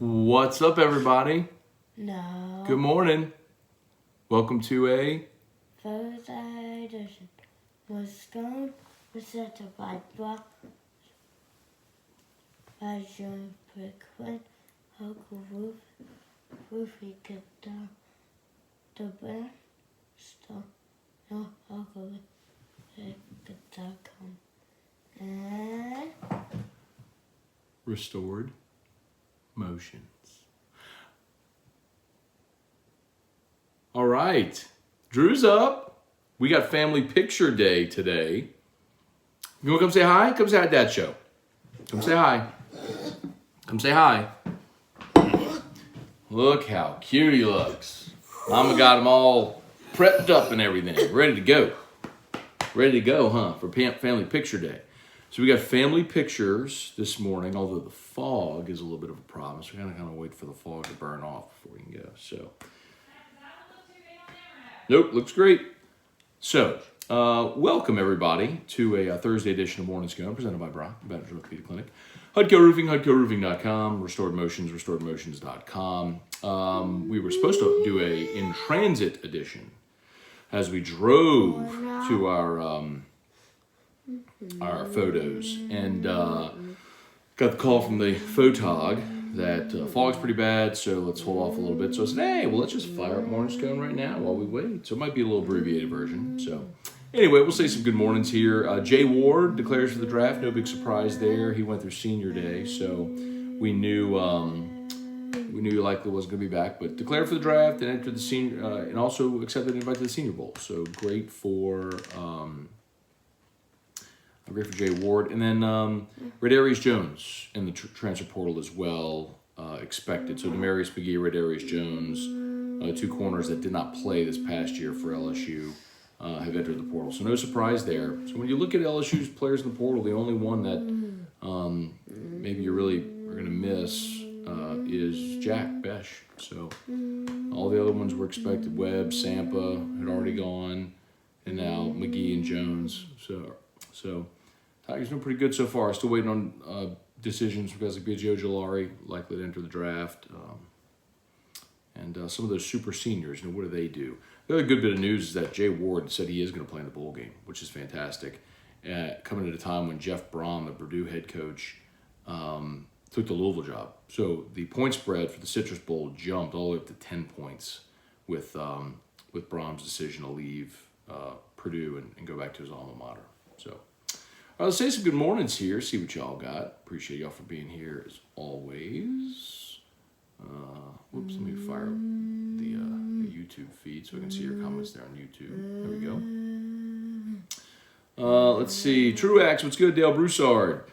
What's up, everybody? No. Good morning. Welcome to a Thursday edition was Scone presented by John Pickford, Uncle Ruthie get down the best stuff. No, Uncle Get.com. And Restored Motions. All right. Drew's up. We got family picture day today. You want to come say hi? Come say hi at Dad's show. Come say hi. Come say hi. Look how cute he looks. Mama got him all prepped up and everything. Ready to go. Ready to go, huh? For family picture day. So we got family pictures this morning, although the fog is a little bit of a problem. So we're going to kind of wait for the fog to burn off before we can go. So, nope, looks great. So, welcome everybody to a Thursday edition of Morning Scone presented by Brock, Banter Orthopedic Clinic. HUDCO Roofing, HUDCORoofing.com, Restored Motions, RestoredMotions.com. We were supposed to do a in transit edition as we drove to our photos, and got the call from the photog that fog's pretty bad, so let's hold off a little bit. So I said, hey, well, let's just fire up Morning Scone right now while we wait. So it might be a little abbreviated version. So anyway, we'll say some good mornings here. Jay Ward declares for the draft. No big surprise there. He went through senior day, so we knew he likely wasn't going to be back, but declared for the draft and entered the senior, and also accepted an invite to the Senior Bowl. So great for Jay Ward. And then Redarius Jones in the transfer portal as well, expected. So Demarius McGee, Redarius Jones, two corners that did not play this past year for LSU, have entered the portal. So no surprise there. So when you look at LSU's players in the portal, the only one that maybe you really are going to miss is Jack Besh. So all the other ones were expected. Webb, Sampa had already gone, and now McGee and Jones. So Tigers doing pretty good so far. Still waiting on decisions because of Biggio Ojulari likely to enter the draft. And some of those super seniors, what do they do? The other good bit of news is that Jay Ward said he is going to play in the bowl game, which is fantastic. Coming at a time when Jeff Brom, the Purdue head coach, took the Louisville job. So the point spread for the Citrus Bowl jumped all the way up to 10 points with Brom's decision to leave Purdue and go back to his alma mater. So, all right, let's say some good mornings here, see what y'all got. Appreciate y'all for being here as always. Whoops, let me fire up the YouTube feed so I can see your comments there on YouTube. There we go. Let's see. Truax, what's good? Dale Broussard.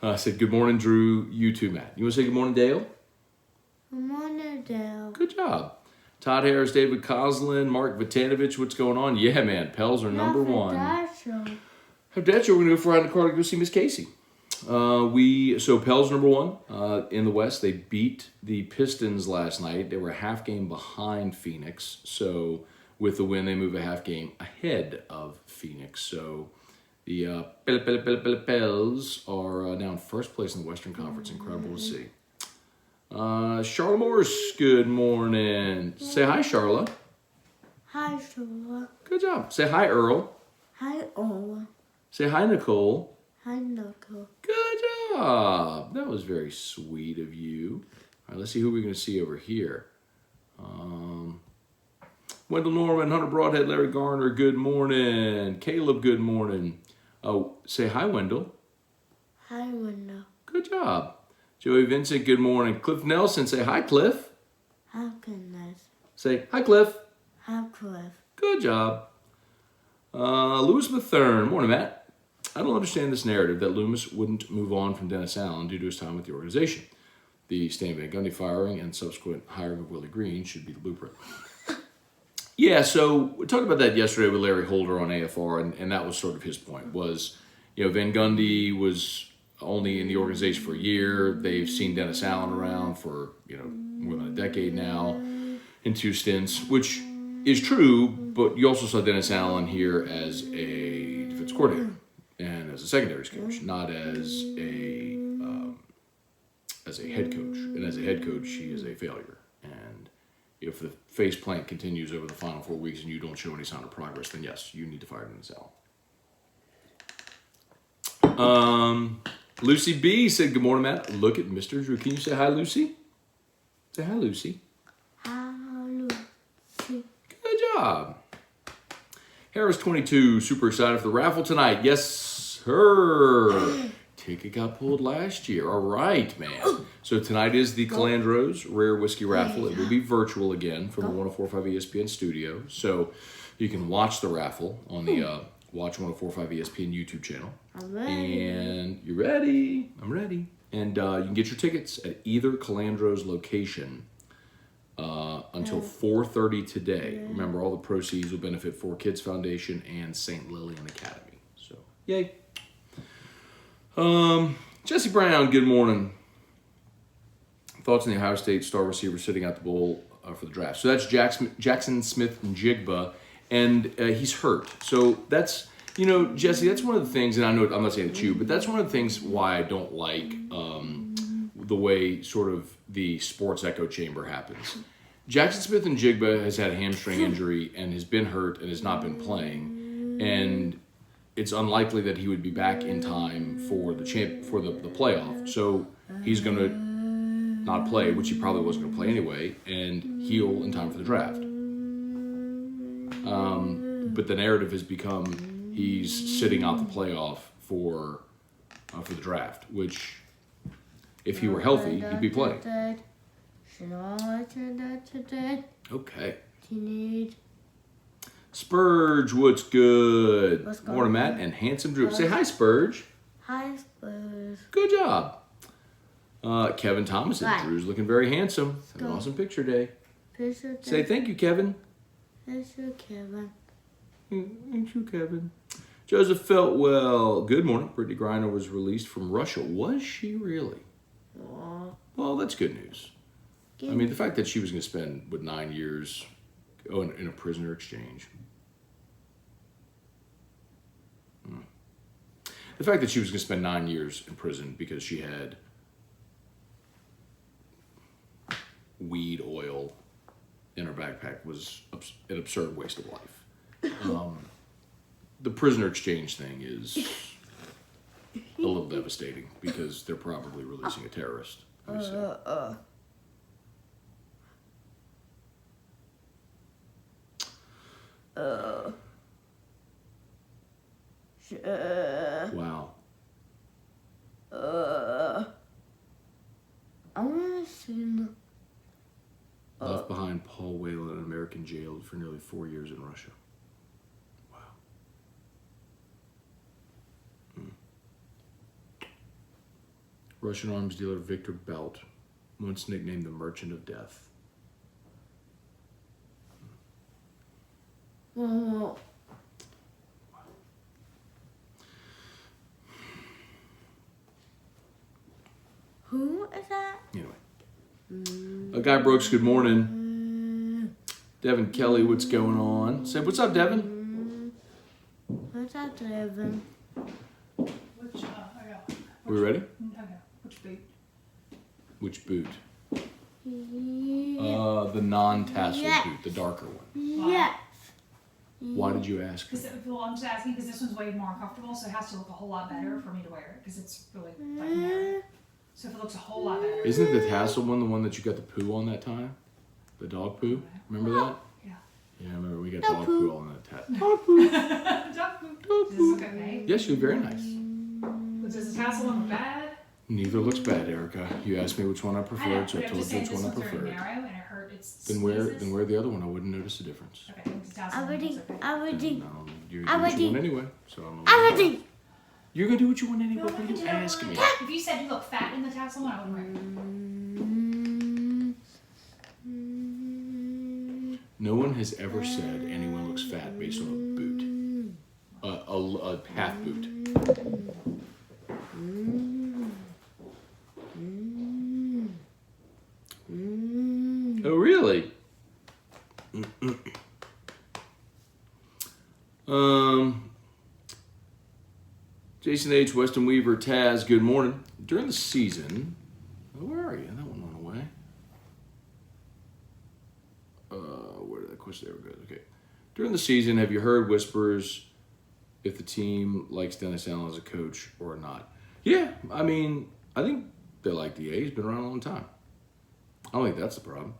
I said, good morning, Drew. You too, Matt. You want to say good morning, Dale? good morning, Dale. Good job. Todd Harris, David Coslin, Mark Vitanovich, what's going on? Yeah, man, Pels are number one. Have Dad show, we're going to go for a ride in the car to go see Miss Casey. So Pels number one in the West. They beat the Pistons last night. They were a half game behind Phoenix. So with the win, they move a half game ahead of Phoenix. So the Pels are now in first place in the Western Conference. Incredible to see. Charla Morris, good morning. Say hi, Charla. Hi, Charla. Good job. Say hi, Earl. Hi, Ola. Say hi, Nicole. Hi, Knuckle. Good job. That was very sweet of you. All right, let's see who we're going to see over here. Wendell Norman, Hunter Broadhead, Larry Garner, good morning. Caleb, good morning. Oh, say hi, Wendell. Hi, Wendell. Good job. Joey Vincent, good morning. Cliff Nelson, say hi, Cliff. How goodness. Say hi, Cliff. How Cliff. Good job. Lewis Mathern, morning, Matt. I don't understand this narrative that Loomis wouldn't move on from Dennis Allen due to his time with the organization. The Stan Van Gundy firing and subsequent hiring of Willie Green should be the blueprint. Yeah, so we talked about that yesterday with Larry Holder on AFR, and that was sort of his point, was, Van Gundy was only in the organization for a year. They've seen Dennis Allen around for, more than a decade now in two stints, which is true, but you also saw Dennis Allen here as a defense coordinator and as a secondaries coach, not as a as a head coach. And as a head coach, she is a failure. And if the face plant continues over the final 4 weeks and you don't show any sign of progress, then yes, you need to fire Dennis Allen. Lucy B said, good morning, Matt. Look at Mr. Drew. Can you say hi, Lucy? Say hi, Lucy. Hi, Lucy. Good job. Harris 22, super excited for the raffle tonight. Yes, sir. Ticket got pulled last year. All right, man. So tonight is the Calandro's Rare Whiskey Raffle. It will be virtual again from the 104.5 ESPN studio. So you can watch the raffle on the Watch 104.5 ESPN YouTube channel. I'm ready. And you ready? I'm ready. And you can get your tickets at either Calandro's location until 4:30 today. Remember, all the proceeds will benefit For Kids Foundation and St. Lillian Academy. So, yay. Jesse Brown, good morning. Thoughts on the Ohio State star receiver sitting out the bowl for the draft. So that's Jackson Smith and Jigba, and he's hurt. So that's, you know, Jesse, that's one of the things, and I know I'm not saying it's you, but that's one of the things why I don't like the way sort of the sports echo chamber happens. Jackson Smith and Jigba has had a hamstring injury and has been hurt and has not been playing, and it's unlikely that he would be back in time for the playoff. So he's going to not play, which he probably wasn't going to play anyway, and heal in time for the draft. But the narrative has become he's sitting out the playoff for the draft, which if he were healthy, he'd be playing. Okay. Spurge, what's good? What's going Morning, Matt, and Handsome Drew. Say hi, Spurge. Hi, Spurs. Good job. Kevin Thomas said Hi. Drew's looking very handsome. Have an awesome picture day. Say thank you, Kevin. Thank you, Kevin. Thank you, Kevin. Joseph Feltwell. Good morning. Brittany Griner was released from Russia. Was she really? Aw. Well, that's good news. I mean, the fact that she was going to spend, 9 years in a prisoner exchange. The fact that she was going to spend 9 years in prison because she had weed oil in her backpack was an absurd waste of life. The prisoner exchange thing is a little devastating because they're probably releasing a terrorist. Wow. I want to see Left behind Paul Whelan, an American jailed for nearly 4 years in Russia. Wow. Russian arms dealer Victor Belt, once nicknamed the Merchant of Death. Well, who is that? Anyway. Guy Brooks, good morning. Devin Kelly, what's going on? Say, what's up, Devin? What's up, Devin? Which, I got one. We ready? Okay, which boot? Which boot? Yeah. The non-tassel Yes. boot, the darker one. Yes. Why did you ask? Well, I'm just asking because this one's way more uncomfortable, so it has to look a whole lot better for me to wear it because it's really like narrow. So if it looks a whole lot better. Isn't the tassel one the one that you got the poo on that time? The dog poo? Remember that? Yeah. Yeah, I remember we got Dog dog poo. poo on that Dog poo. Dog poop. Does this look okay? Yes, you're very nice. Does the tassel one look bad? Neither looks bad, Erica. You asked me which one I I know, preferred, so I but I'm told just you saying which this one I one's very preferred. narrow and it hurt. It's Then wear the other one. I wouldn't notice the difference. Okay, I think the tassel one Already, looks okay. already, You're I gonna do what you already- want anyway. So I'm already. You're gonna do what you want anyway. No, What are I you don't asking me? want- If you said you look fat in the tassel one, I wouldn't wear it. No one has ever said anyone looks fat based on a boot. A half boot. Oh, really? Jason H. Weston Weaver, Taz, good morning. During the season, where wish they were good. Okay. During the season, have you heard whispers if the team likes Dennis Allen as a coach or not? Yeah, I mean, I think they like DA. He's been around a long time. I don't think that's the problem.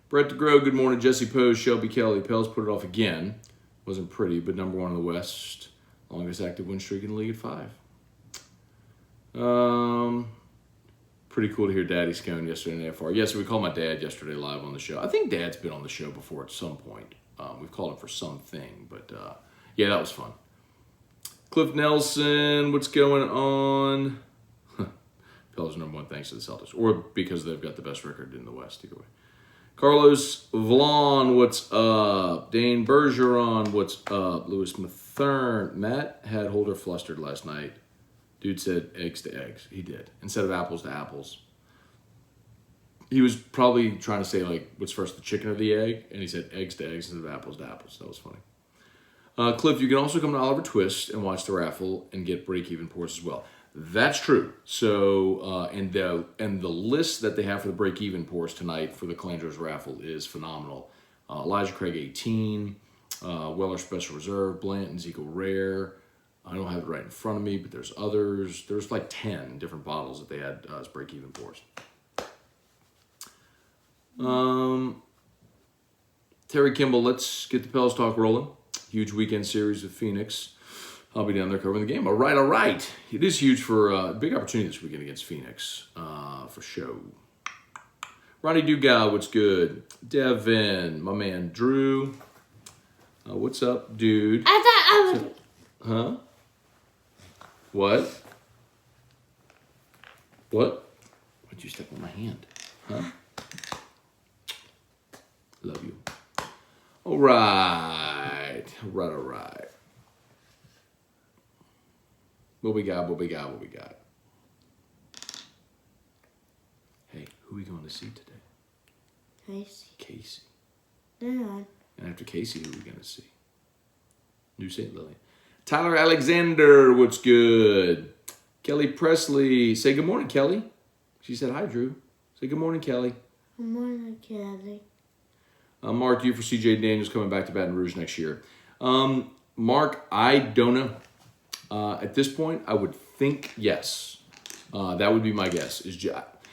Brett DeGrow, good morning. Jesse Pose, Shelby Kelly. Pels put it off again. Wasn't pretty, but number 1 in the West. Longest active win streak in the league at 5. Pretty cool to hear Daddy Scone yesterday in AFR. Yes, we called my dad yesterday live on the show. I think Dad's been on the show before at some point. We've called him for something, but yeah, that was fun. Cliff Nelson, what's going on? Pels number 1 thanks to the Celtics, or because they've got the best record in the West. Either way. Carlos Vlon, what's up? Dane Bergeron, what's up? Lewis Mathern. Matt had Holder flustered last night. Dude said eggs to eggs. He did. Instead of apples to apples. He was probably trying to say, like, what's first, the chicken or the egg? And he said eggs to eggs instead of apples to apples. That was funny. Cliff, you can also come to Oliver Twist and watch the raffle and get break-even pours as well. That's true. So, and the list that they have for the break-even pours tonight for the Calandros raffle is phenomenal. Elijah Craig 18, Weller Special Reserve, Blanton, Zico Rare. I don't have it right in front of me, but there's others. There's like 10 different bottles that they had as break-even pours. Terry Kimball, let's get the Pels talk rolling. Huge weekend series with Phoenix. I'll be down there covering the game. All right. It is huge for a big opportunity this weekend against Phoenix, for show. Ronnie Dugal, what's good? Devin, my man Drew. What's up, dude? Huh? What? What? Why'd you step on my hand? Huh? Love you. All right. What we got? Hey, who are we going to see today? Casey. Dad. And after Casey, who are we going to see? New St. Lillian. Tyler Alexander, what's good? Kelly Presley. Say good morning, Kelly. She said hi, Drew. Say good morning, Kelly. Good morning, Kelly. Mark, you for CJ Daniels coming back to Baton Rouge next year. Mark, I don't know. At this point, I would think yes. That would be my guess.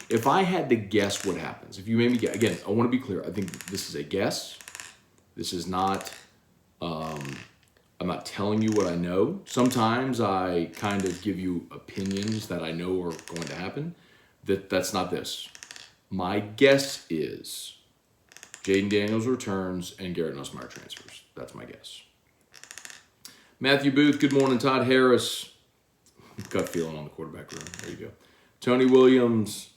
If I had to guess what happens, if you made me guess, again, I want to be clear. I think this is a guess. This is not, I'm not telling you what I know. Sometimes I kind of give you opinions that I know are going to happen. That's not this. My guess is Jaden Daniels returns and Garrett Nussmeier transfers. That's my guess. Matthew Booth, good morning. Todd Harris. Gut feeling on the quarterback room. There you go. Tony Williams.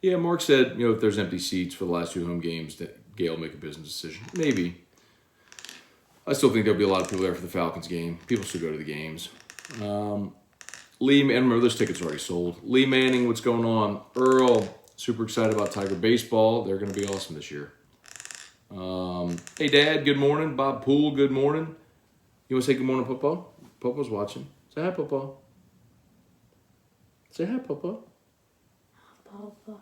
Yeah, Mark said, if there's empty seats for the last 2 home games, that Gale make a business decision. Maybe. I still think there'll be a lot of people there for the Falcons game. People still go to the games. Lee, and remember, those tickets are already sold. Lee Manning, what's going on? Earl, super excited about Tiger Baseball. They're going to be awesome this year. Hey, Dad, good morning. Bob Poole, good morning. You want to say good morning, Papa? Papa's watching. Say hi, Papa. Say hi, Papa. Papa.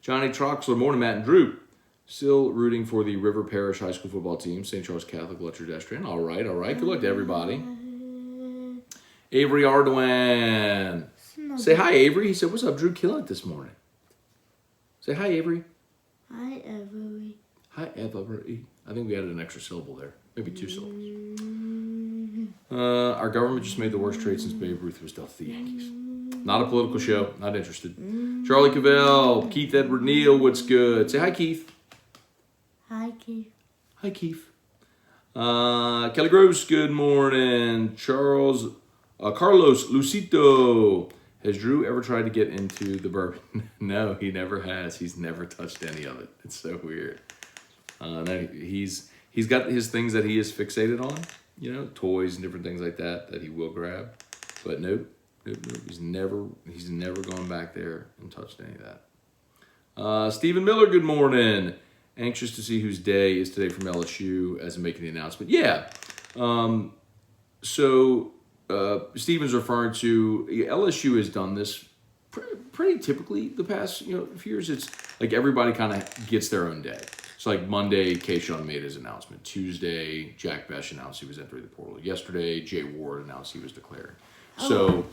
Johnny Troxler, morning, Matt and Drew. Still rooting for the River Parish High School football team, St. Charles Catholic Leicester-Destrian. All right. Good luck to everybody. Avery Ardoin. Say hi, Avery. He said, what's up, Drew? Killing it this morning. Say hi, Avery. Hi, Avery. Hi, Avery. I think we added an extra syllable there. Maybe 2 syllables. Our government just made the worst trade since Babe Ruth was dealt to the Yankees. Not a political show. Not interested. Charlie Cavell. Keith Edward Neal. What's good? Say hi, Keith. Hi, Keith. Hi, Keith. Kelly Gross. Good morning. Carlos Lucito. Has Drew ever tried to get into the bourbon? No, he never has. He's never touched any of it. It's so weird. He's got his things that he is fixated on, toys and different things like that he will grab. But nope. He's never gone back there and touched any of that. Stephen Miller, good morning. Anxious to see whose day is today from LSU as I'm making the announcement. Yeah. So Stephen's referring to LSU has done this pretty typically the past few years, it's like everybody kind of gets their own day. So like Monday, Kayshawn made his announcement. Tuesday, Jack Besh announced he was entering the portal. Yesterday, Jay Ward announced he was declaring. So,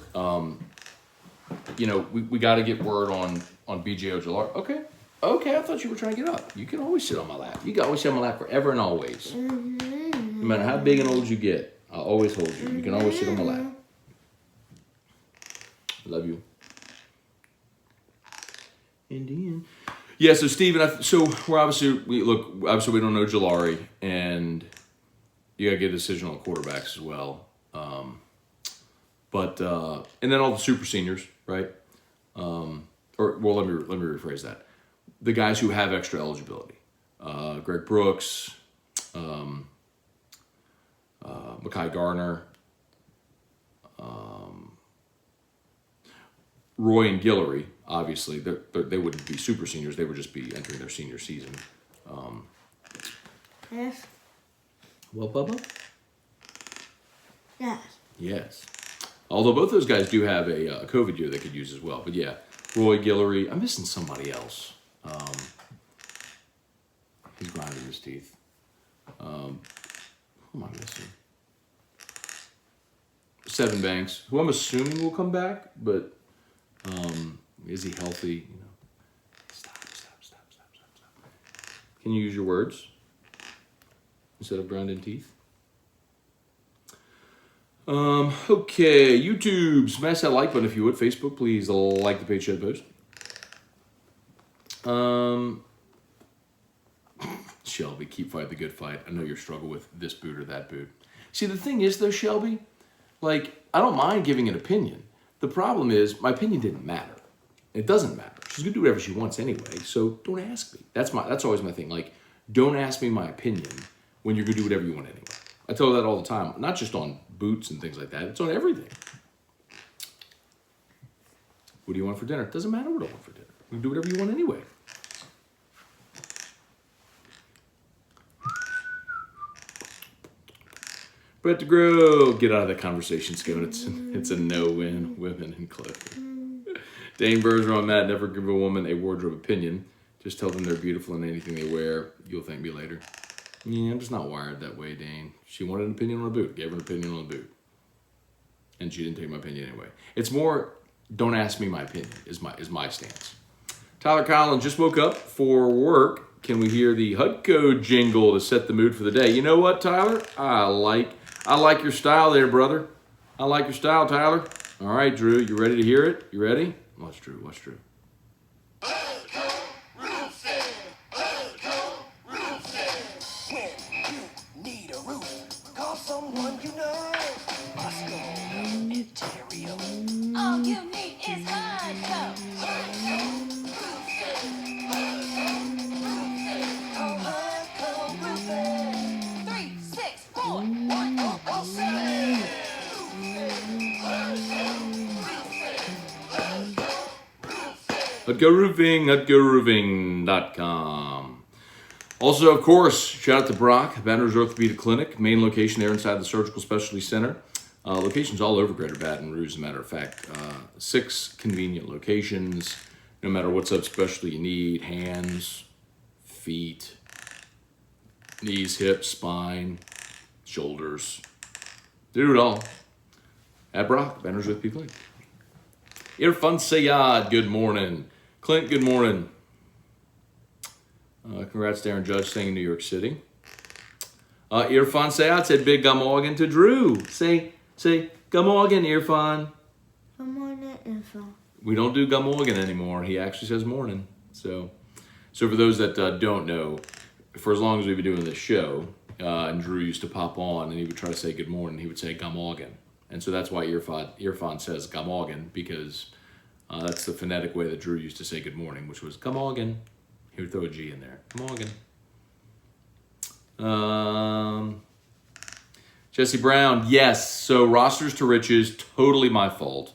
we got to get word on BJ Ojolari. Okay, I thought you were trying to get up. You can always sit on my lap. You can always sit on my lap forever and always. No matter how big and old you get, I'll always hold you. You can always sit on my lap. Love you. Indian. Yeah, so Steven, we're obviously we don't know Jalari, and you gotta get a decision on quarterbacks as well. And then all the super seniors, right? Let me rephrase that. The guys who have extra eligibility, Greg Brooks, Mekhi Garner, Roy and Guillory. Obviously, they wouldn't be super seniors. They would just be entering their senior season. Yes. Well, Bubba? Yes. Yes. Although both those guys do have a COVID year they could use as well. But yeah, Roy Guillory. I'm missing somebody else. He's grinding his teeth. Who am I missing? Seven Banks, who I'm assuming will come back, but is he healthy? Stop. Can you use your words instead of grinding teeth? Okay, YouTube, smash that like button if you would. Facebook, please like the page, share the post. Shelby, keep fighting the good fight. I know you're struggling with this boot or that boot. See, the thing is, though, Shelby, I don't mind giving an opinion. The problem is, my opinion didn't matter. It doesn't matter. She's gonna do whatever she wants anyway, so don't ask me. That's always my thing. Don't ask me my opinion when you're gonna do whatever you want anyway. I tell her that all the time, not just on boots and things like that. It's on everything. What do you want for dinner? It doesn't matter what I want for dinner. We can do whatever you want anyway. Brett DeGrow, get out of that conversation, Scone. It's a no-win. Women and clothing. Dane Bergeron, Matt, never give a woman a wardrobe opinion. Just tell them they're beautiful in anything they wear. You'll thank me later. Yeah, I'm just not wired that way, Dane. She wanted an opinion on a boot. Gave her an opinion on a boot. And she didn't take my opinion anyway. It's more, don't ask me my opinion, is my stance. Tyler Collins just woke up for work. Can we hear the Hudco jingle to set the mood for the day? You know what, Tyler? I like your style there, brother. I like your style, Tyler. All right, Drew, you ready to hear it? You ready? What's Drew? Someone you know. Scone, Ontario. All you need is Hudco. Hudco roofing. 3, 6, 4, 1, 7. HudcoRoofing.com. Also, of course, shout out to Brock, Banner's Orthopedic Clinic, main location there inside the Surgical Specialty Center. Locations all over Greater Baton Rouge, as a matter of fact. 6 convenient locations, no matter what subspecialty you need, hands, feet, knees, hips, spine, shoulders. Do it all. At Brock, Banner's Orthopedic Clinic. Irfan Sayad, good morning. Clint, good morning. Congrats, Darren Judge, staying in New York City. Irfan Sayad said big gumorgan to Drew. Say gumorgan, Irfan. Good morning, Info. We don't do gumorgan anymore. He actually says morning. So for those that don't know, for as long as we've been doing this show, and Drew used to pop on and he would try to say good morning, he would say gumorgan. And so that's why Irfan says gumorgan, because that's the phonetic way that Drew used to say good morning, which was gumorgan. He would throw a G in there. Morgan. Jesse Brown, yes. So rosters to riches, totally my fault.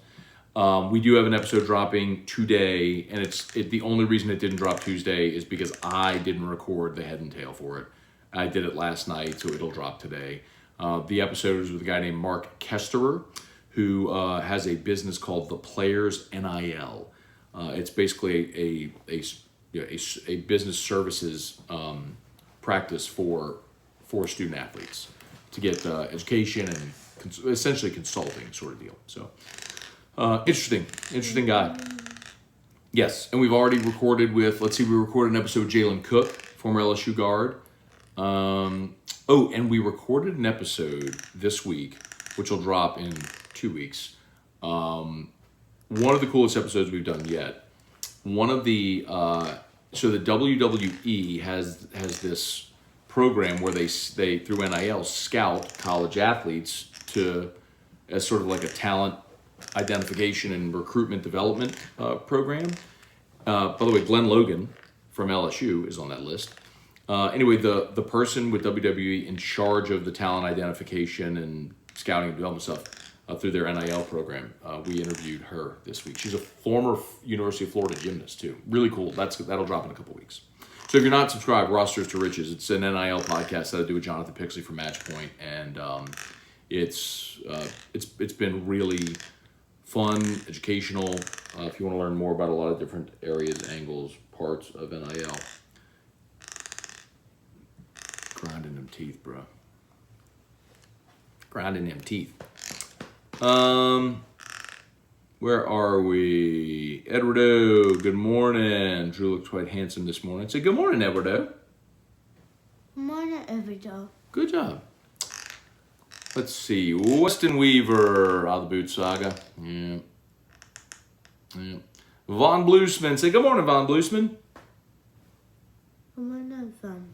We do have an episode dropping today, and the only reason it didn't drop Tuesday is because I didn't record the head and tail for it. I did it last night, so it'll drop today. The episode is with a guy named Mark Kesterer, who has a business called The Players NIL. It's basically a business services practice for student athletes to get education and essentially consulting sort of deal. So interesting guy. Yes, and we've already recorded with, we recorded an episode with Jalen Cook, former LSU guard. And we recorded an episode this week, which will drop in 2 weeks. One of the coolest episodes we've done yet. One of the, so the WWE has this program where they through NIL scout college athletes as sort of like a talent identification and recruitment development program. By the way, Glenn Logan from LSU is on that list. Anyway, the person with WWE in charge of the talent identification and scouting and development stuff through their NIL program, we interviewed her this week. She's a former University of Florida gymnast too. Really cool. That'll drop in a couple weeks. So if you're not subscribed, Rosters to Riches, it's an NIL podcast that I do with Jonathan Pixley from Matchpoint, and it's been really fun, educational. If you want to learn more about a lot of different areas, angles, parts of NIL. Grinding them teeth, bro. Grinding them teeth. Where are we? Eduardo, good morning. Drew looks quite handsome this morning. Say good morning, Eduardo. Morning, everyday. Good job. Let's see. Weston Weaver, out of the Boot Saga. Yeah. Von Bluesman. Say good morning, Von Bluesman. Morning, fun.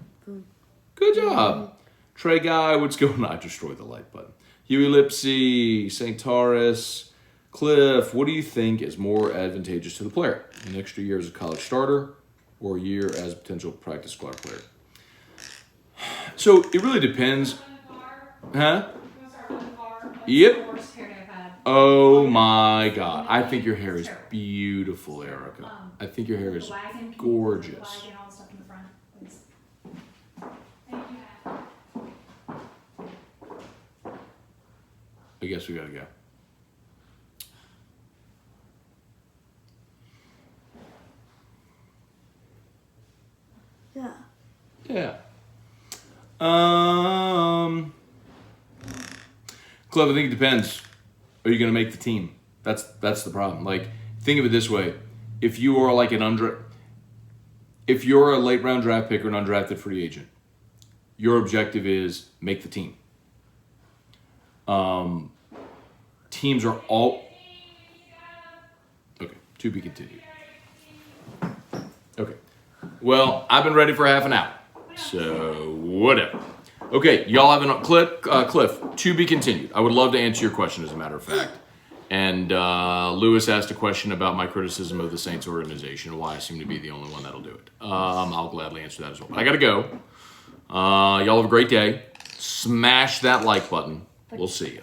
Good job. Trey Guy, what's going on? I destroyed the like button. Huey Lipsy, St. Taurus, Cliff, what do you think is more advantageous to the player? An extra year as a college starter or a year as a potential practice squad player? So it really depends. Huh? Yep. Oh my God. I think your hair is beautiful, Erica. I think your hair is gorgeous. I guess we gotta go. Yeah. Yeah. Cliff, I think it depends. Are you gonna make the team? That's the problem. Like, think of it this way: if you are like if you're a late round draft pick or an undrafted free agent, your objective is make the team. Teams are all okay. To be continued. Okay. Well, I've been ready for half an hour, so whatever. Okay, y'all have a Cliff. To be continued. I would love to answer your question, as a matter of fact. And Lewis asked a question about my criticism of the Saints organization, why I seem to be the only one that'll do it. I'll gladly answer that as well. But I gotta go. Y'all have a great day. Smash that like button. We'll see you.